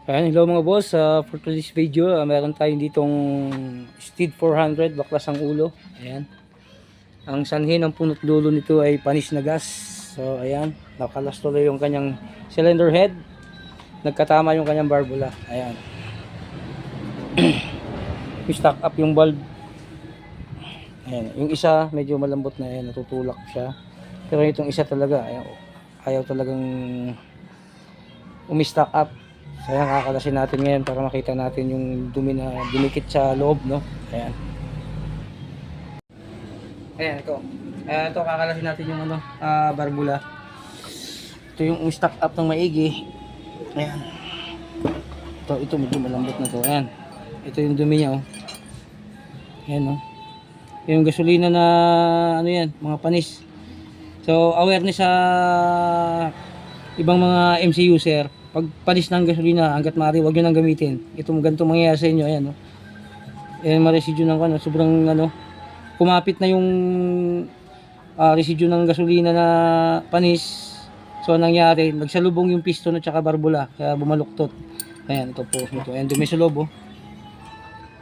Ayan, hello mga boss. For today's video, meron tayong ditong Steed 400, baklas ang ulo. Ayan. Ang sanhi ng punot dulo nito ay panis na gas. So, ayan. Nakalas tuloy yung kanyang cylinder head. Nagkatama yung kanyang barbula. Ayan. Stock up yung bulb. Ayan. Yung isa, medyo malambot na. Ayan, natutulak siya. Pero itong isa talaga, ayan, ayaw talagang umi-stock up. Kaya kakalasin natin ngayon para makita natin yung dumi na dumikit sa loob, no? Ayan. Ayan, ito. Ayan, ito kakalasin natin yung barbula. Ito yung stock up ng maigi. Ayan. Ito medyo malambot na to. Ayan. Ito yung dumi niya, oh. Ayan, no? Yung gasolina na ano yan, mga panis. So, awareness sa ibang mga MC user. Pag panis ng gasolina, hanggat maaari, huwag nyo nang gamitin. Ito ganito mangyayari sa inyo. Ayan, no? Ayan, ma-residue ng sobrang kumapit na yung residue ng gasolina na panis. So, nangyari, nagsalubong yung piston at saka barbula. Kaya bumaluktot. Ayan, ito po. Ito. Ayan, dumi sa loob, oh.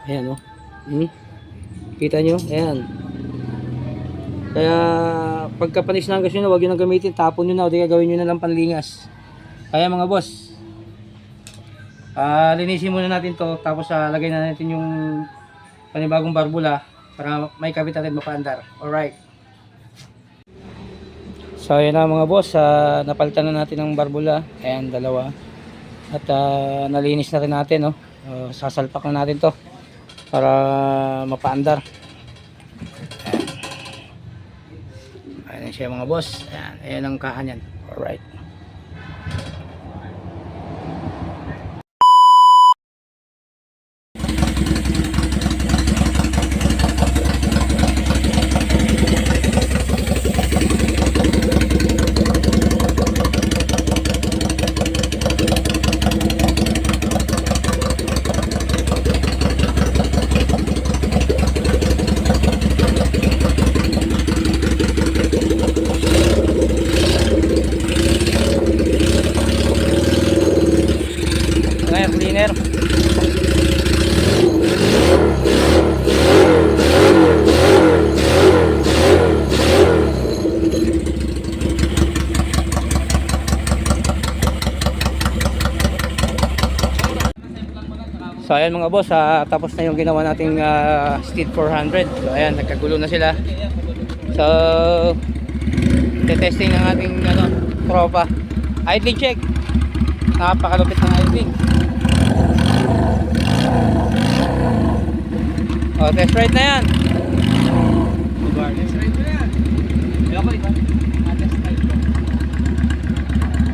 Ayan, oh. Kita nyo? Ayan. Kaya, pagka panis ng gasolina, huwag nyo nang gamitin. Tapon nyo na o di gawin nyo na lang panlingas. Kaya mga boss, linisin muna natin to, tapos lagay na natin yung panibagong barbula para may kabit natin mapaandar. Alright. So ayan na mga boss, napalitan na natin ang barbula. Ayan, dalawa. At nalinis na rin natin, no? Sasalpak na natin to para mapaandar. Ayan siya mga boss. Ayan ang kahan yan. Alright. Cleaner. So ayan mga boss, tapos na yung ginawa nating Steed 400. So ayan, nagkagulo na sila. So testing ng ating tropa. Idling check. Napakalupit ng idling. Oh, test ride na yan. Test ride na yan.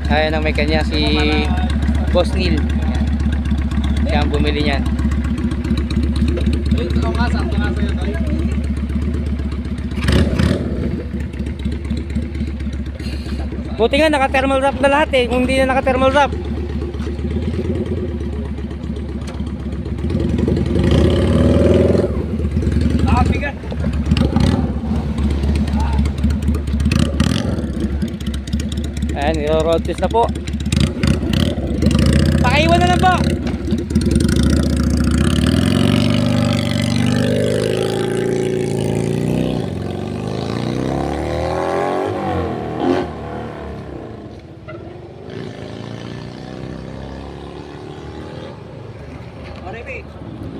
Ayan ang may kanya, si Boss Neil. Siya ang bumili niyan. Buti nga naka-thermal wrap na lahat eh. Kung hindi na naka-thermal wrap, bigat. Ayan, i-road test na po. Pakaiwan na lang po.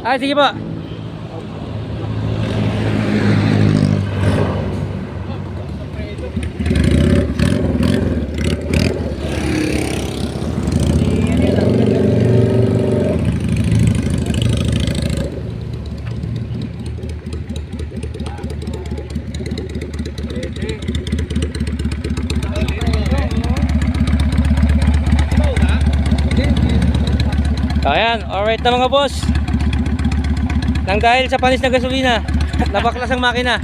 Ay, sige po. Ayan, alright na mga boss. Nang dahil sa panis na gasolina, nabaklas ang makina.